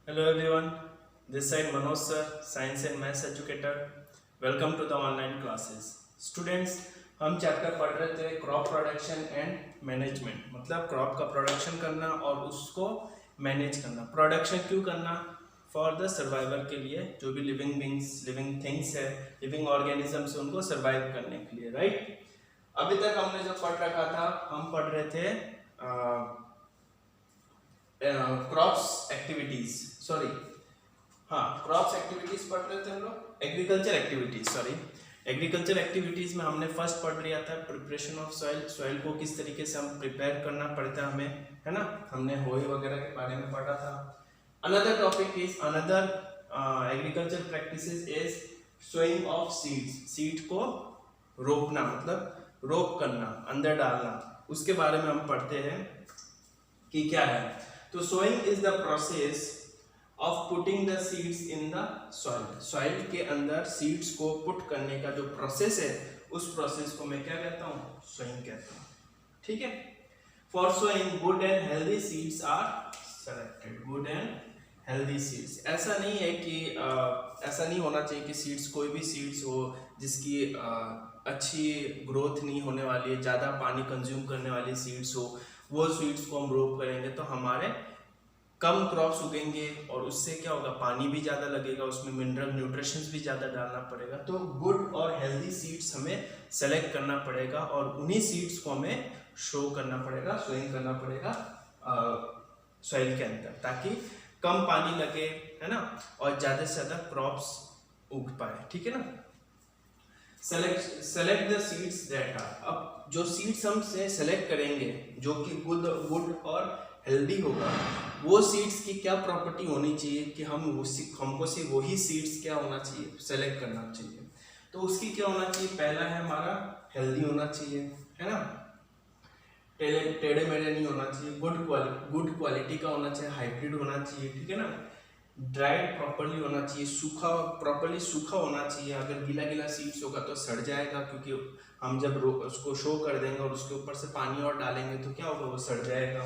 Hello everyone, this side Manoj sir, Science and Maths educator. Welcome to the online classes. Students, हम chapter पढ़ रहे थे crop production and management, मतलब crop का production करना और उसको मैनेज करना। प्रोडक्शन क्यों करना? फॉर द सर्वाइवल के लिए, जो भी लिविंग बींग्स, लिविंग थिंग्स है, लिविंग ऑर्गेनिजम्स, उनको सर्वाइव करने के लिए, राइट। अभी तक हमने जो पढ़ रखा था, हम पढ़ रहे थे क्रॉप्स एक्टिविटीज, सॉरी, हाँ, क्रॉप्स एक्टिविटीज पढ़ रहे थे हम लोग। Agriculture activities, sorry, agriculture activities में हमने फर्स्ट पढ़ लिया था प्रिपरेशन ऑफ सॉइल। सॉइल को किस तरीके से हम प्रिपेयर करना पड़ता है हमें, है ना। हमने होई वगैरह के बारे में पढ़ा था। Another topic is another agriculture practices is sowing of seeds. Seed को रोपना, मतलब रोप करना, अंदर डालना, उसके बारे में हम पढ़ते हैं कि क्या है। तो sowing is the process of putting the seeds in the soil. Soil के अंदर सीड्स को पुट करने का जो प्रोसेस है, उस प्रोसेस को मैं क्या कहता हूँ? सोइंग कहता हूँ, ठीक है। For sowing good and healthy seeds are selected. Good and healthy seeds, ऐसा नहीं है कि ऐसा नहीं होना चाहिए कि सीड्स, कोई भी सीड्स हो जिसकी अच्छी ग्रोथ नहीं होने वाली है, ज़्यादा पानी कंज्यूम करने वाली सीड्स हो, वो सीड्स को हम रोप करेंगे तो हमारे कम क्रॉप्स उगेंगे और उससे क्या होगा? पानी भी ज़्यादा लगेगा, उसमें मिनरल न्यूट्रिशंस भी ज़्यादा डालना पड़ेगा। तो गुड और हेल्दी सीड्स हमें सेलेक्ट करना पड़ेगा और उन्हीं सीड्स को हमें शो करना पड़ेगा, सोइंग करना पड़ेगा सॉइल के अंदर, ताकि कम पानी लगे, है ना, और ज़्यादा से ज़्यादा क्रॉप्स उग पाए, ठीक है ना। Select the seeds that are. अब जो सीड्स हम से सेलेक्ट करेंगे जो कि गुड और हेल्दी होगा, वो सीड्स की क्या प्रॉपर्टी होनी चाहिए कि हमको सिर्फ वही सीड्स क्या होना चाहिए? सेलेक्ट करना चाहिए। तो उसकी क्या होना चाहिए? पहला है हमारा हेल्दी होना चाहिए, है ना, टेढ़े मेढ़े नहीं होना चाहिए, गुड क्वालिटी का होना चाहिए, हाइब्रिड होना चाहिए, ठीक है ना। ड्राइड प्रॉपर्ली होना चाहिए, सूखा, प्रॉपर्ली सूखा होना चाहिए। अगर गीला गीला सीड्स होगा तो सड़ जाएगा, क्योंकि हम जब उसको शो कर देंगे और उसके ऊपर से पानी और डालेंगे तो क्या होगा? वो सड़ जाएगा।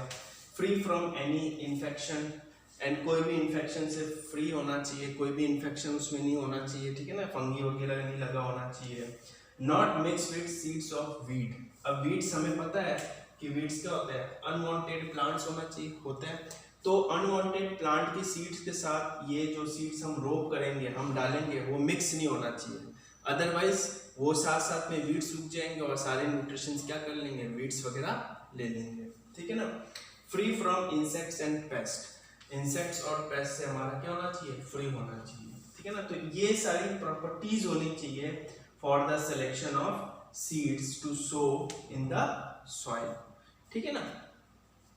Free from any infection, and कोई भी इन्फेक्शन से फ्री होना चाहिए, कोई भी इन्फेक्शन उसमें नहीं होना चाहिए, ठीक है ना, फंगी वगैरह नहीं लगा होना चाहिए। Not mix with seeds of weed. अब वीड्स हमें पता है कि वीड्स क्या होता है? अनवांटेड प्लांट्स होना चाहिए, होते हैं। तो अनवांटेड प्लांट की सीड्स के साथ ये जो सीड्स हम रोप करेंगे, हम डालेंगे, वो मिक्स नहीं होना चाहिए। अदरवाइज वो साथ साथ में वीड्स उग जाएंगे और सारे न्यूट्रिशंस क्या कर लेंगे? वीड्स वगैरह ले लेंगे, ठीक है ना। Free from insects and paste. Insects और पेस्ट से हमारा क्या होना चाहिए? फ्री होना चाहिए, ठीक है ना। तो ये सारी प्रॉपर्टीज होनी चाहिए for the selection of seeds to sow in the soil, ठीक है ना।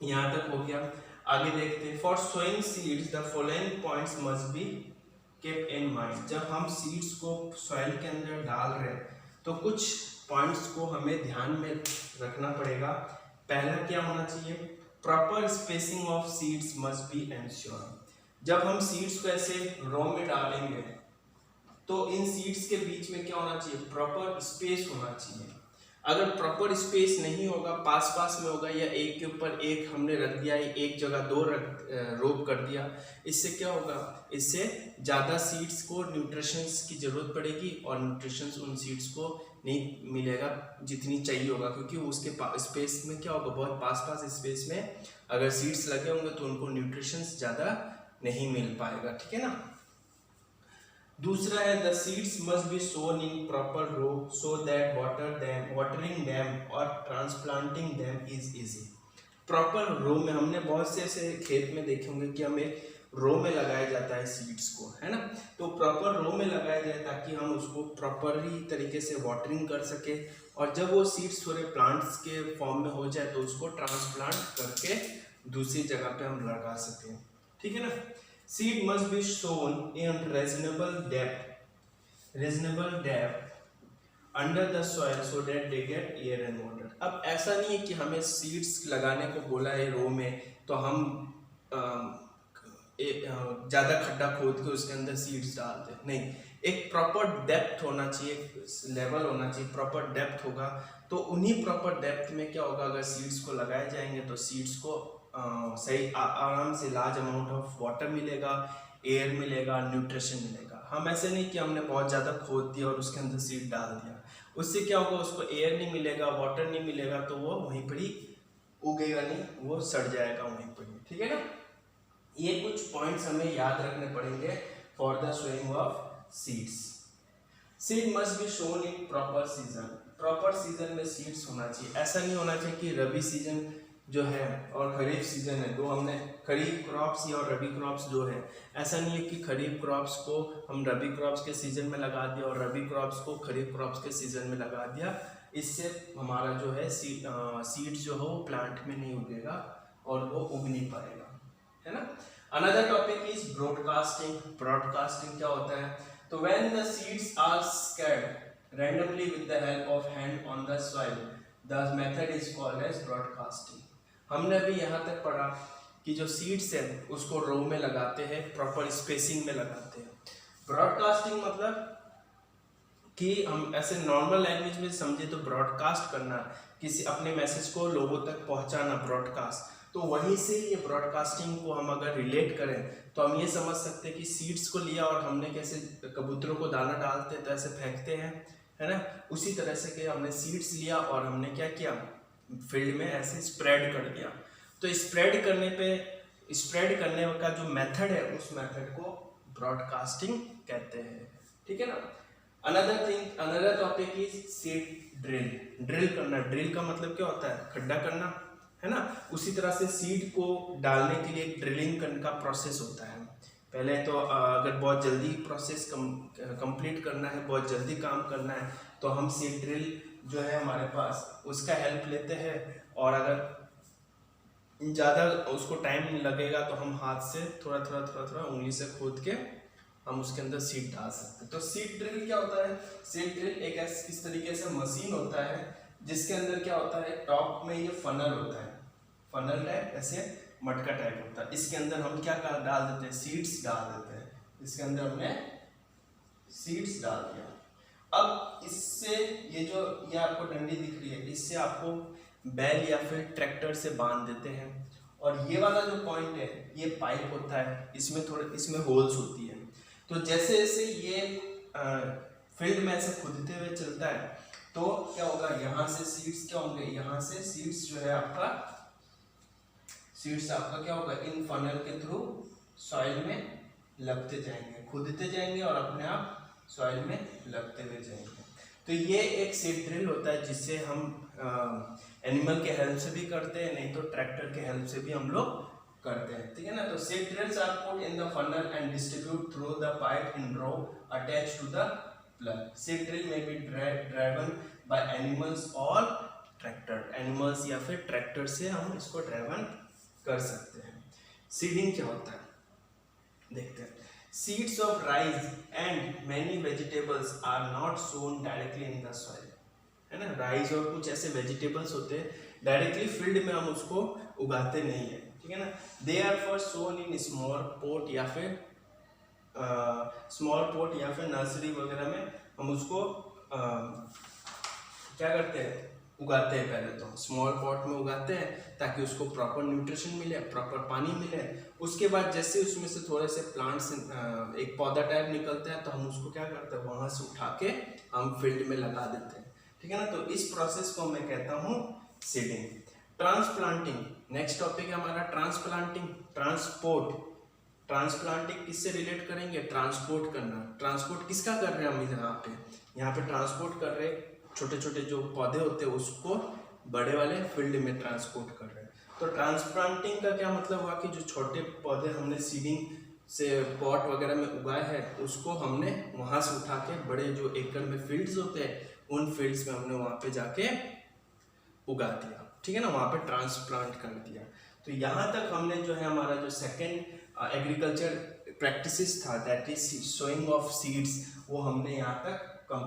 यहाँ तक हो गया। आगे देखते हैं। For sowing seeds the following points must be kept in mind. जब हम सीड्स को सॉइल के अंदर डाल रहे हैं तो कुछ पॉइंट्स को हमें ध्यान में रखना पड़ेगा। पहला क्या होना चाहिए? Proper spacing of seeds must B ensure. जब हम सीड्स को ऐसे रो में डालेंगे तो इन सीड्स के बीच में क्या होना चाहिए? प्रॉपर स्पेस होना चाहिए। अगर प्रॉपर स्पेस नहीं होगा, पास पास में होगा, या एक के ऊपर एक हमने रख दिया, एक जगह दो रोप कर दिया, इससे क्या होगा? इससे ज़्यादा सीड्स को न्यूट्रिशंस की ज़रूरत पड़ेगी और न्यूट्रिशंस उन सीड्स को नहीं मिलेगा जितनी चाहिए होगा, क्योंकि उसके स्पेस में क्या होगा? बहुत पास पास स्पेस में अगर सीड्स लगे होंगे तो उनको न्यूट्रिशंस ज़्यादा नहीं मिल पाएगा, ठीक है ना। दूसरा है the seeds must be sown in proper row so that watering them और transplanting them is easy. Proper row में, हमने बहुत से ऐसे खेत में देखे होंगे कि हमें रो में लगाया जाता है सीड्स को, है ना। तो प्रॉपर रो में लगाया जाए ताकि हम उसको प्रॉपरली तरीके से वाटरिंग कर सके, और जब वो सीड्स थोड़े प्लांट्स के फॉर्म में हो जाए तो उसको ट्रांसप्लांट करके दूसरी जगह पे हम लगा सकें, ठीक है ना। Seed must be sown in reasonable depth under the soil so that they get air and water. अब ऐसा नहीं है कि हमें सीड्स लगाने को बोला है रो में तो हम ज़्यादा खड्डा खोद के उसके अंदर सीड्स डालते हैं, नहीं। एक प्रॉपर डेप्थ होना चाहिए, लेवल होना चाहिए, प्रॉपर डेप्थ होगा तो उन्हीं प्रॉपर डेप्थ में क्या होगा? अगर सीड्स को लगाए जाएंगे तो सीड्स को सही आराम से लार्ज अमाउंट ऑफ वाटर मिलेगा, एयर मिलेगा, न्यूट्रिशन मिलेगा। हम ऐसे नहीं कि हमने बहुत ज़्यादा खोद दिया और उसके अंदर सीड डाल दिया, उससे क्या होगा, उसको एयर नहीं मिलेगा, वाटर नहीं मिलेगा, तो वो वहीं पर ही उगेगा नहीं, वो सड़ जाएगा वहीं पर ही। ठीक है ना। ये कुछ पॉइंट्स हमें याद रखने पड़ेंगे for the sowing of seeds. Seed must be sown in proper season. Proper season में सीड्स होना चाहिए। ऐसा नहीं होना चाहिए कि रबी सीजन जो है और खरीफ सीजन है, दो हमने खरीफ क्रॉप्स और रबी क्रॉप्स जो है, ऐसा नहीं है कि खरीफ क्रॉप्स को हम रबी क्रॉप्स के सीजन में लगा दिया और रबी क्रॉप्स को खरीफ क्रॉप्स के सीजन में लगा दिया। इससे हमारा जो है सीड्स जो है वो प्लांट में नहीं उगेगा और वो उग नहीं पाएगा, है ना। Another topic is broadcasting. Broadcasting क्या होता है, तो when the seeds are scattered randomly with the help of hand on the soil, the method is called as broadcasting. हमने अभी यहाँ तक पढ़ा कि जो सीड्स है उसको रो में लगाते हैं, प्रॉपर स्पेसिंग में लगाते हैं। ब्रॉडकास्टिंग मतलब कि हम ऐसे नॉर्मल लैंग्वेज में समझे तो ब्रॉडकास्ट करना, किसी अपने मैसेज को लोगों तक पहुंचाना, ब्रॉडकास्ट। तो वहीं से ये ब्रॉडकास्टिंग को हम अगर रिलेट करें तो हम ये समझ सकते हैं कि सीड्स को लिया और हमने कैसे कबूतरों को दाना डालते तो ऐसे फेंकते हैं, है ना। उसी तरह से कि हमने सीड्स लिया और हमने क्या किया, फील्ड में ऐसे स्प्रेड कर दिया। तो स्प्रेड करने का जो मेथड है उस मेथड को ब्रॉडकास्टिंग कहते हैं। ठीक है ना। Another topic is seed drill. Drill करना, ड्रिल का मतलब क्या होता है, खड्डा करना, है ना। उसी तरह से सीड को डालने के लिए ड्रिलिंग करने का प्रोसेस होता है। पहले तो अगर बहुत जल्दी प्रोसेस कंप्लीट करना है, बहुत जल्दी काम करना है, तो हम सीड ड्रिल जो है हमारे पास उसका हेल्प लेते हैं। और अगर ज़्यादा उसको टाइम लगेगा तो हम हाथ से थोड़ा उंगली से खोद के हम उसके अंदर सीड डाल सकते हैं। तो सीड ड्रिल क्या होता है, सीड ड्रिल एक इस तरीके से मशीन होता है जिसके अंदर क्या होता है, टॉप में ये फनल होता है, फनल टाइप ऐसे मटका टाइप होता है। इसके अंदर हम क्या डाल देते हैं, सीड्स डाल देते हैं। इसके अंदर हमने सीड्स डाल दिया। अब इससे ये आपको डंडी दिख रही है, इससे आपको बैल या फिर ट्रैक्टर से बांध देते हैं। और ये वाला जो पॉइंट है ये पाइप होता है, इसमें होल्स होती है। तो जैसे जैसे ये फील्ड में ऐसे खुदते हुए चलता है तो क्या होगा, यहाँ से सीड्स क्या होंगे, यहाँ से सीड्स जो है आपका क्या होगा, इन फनल के थ्रू सॉइल में लगते जाएंगे, खुदते जाएंगे और अपने आप सॉइल में लगते हुए जाएंगे। तो ये एक सीड ड्रिल होता है जिससे हम एनिमल के हेल्प से भी करते हैं, नहीं तो ट्रैक्टर के हेल्प से भी हम लोग करते हैं। ठीक है ना। तो seed drills are put in the funnel and distribute through the pipe in row attached to the plug. Seed drill में बी ड्राइवन बाय एनिमल्स और ट्रैक्टर, एनिमल्स या फिर ट्रैक्टर से हम इसको ड्राइवन कर सकते हैं। सीडिंग क्या होता है देखते हैं। Seeds of rice and many vegetables are not sown directly in the soil, है ना। राइस और कुछ ऐसे वेजिटेबल्स होते हैं डायरेक्टली फील्ड में हम उसको उगाते नहीं है, ठीक है ना। They are for sown in small pot या फिर नर्सरी वगैरह में हम उसको क्या करते हैं, उगाते हैं। पहले तो स्मॉल पॉट में उगाते हैं ताकि उसको प्रॉपर न्यूट्रिशन मिले, प्रॉपर पानी मिले। उसके बाद जैसे उसमें से थोड़े से प्लांट्स एक पौधा टाइप निकलता है तो हम उसको क्या करते हैं, वहाँ से उठा के हम फील्ड में लगा देते हैं, ठीक है ना। तो इस प्रोसेस को मैं कहता हूँ सीडिंग। ट्रांसप्लांटिंग नेक्स्ट टॉपिक है हमारा, ट्रांसप्लांटिंग। ट्रांसप्लांटिंग किससे रिलेट करेंगे, ट्रांसपोर्ट करना। ट्रांसपोर्ट किसका कर रहे हैं हम यहाँ पे ट्रांसपोर्ट कर रहे हैं, छोटे छोटे जो पौधे होते हैं उसको बड़े वाले फील्ड में ट्रांसपोर्ट कर रहे हैं। तो ट्रांसप्लांटिंग का क्या मतलब हुआ कि जो छोटे पौधे हमने सीडिंग से पॉट वगैरह में उगाए हैं उसको हमने वहाँ से उठा के बड़े जो एकड़ में फील्ड्स होते हैं उन फील्ड्स में हमने वहाँ पे जाके उगा दिया, ठीक है ना, वहाँ पे ट्रांसप्लांट कर दिया। तो यहाँ तक हमने जो है हमारा जो सेकेंड एग्रीकल्चर प्रैक्टिसेस था that is sowing of seeds, वो हमने यहाँ तक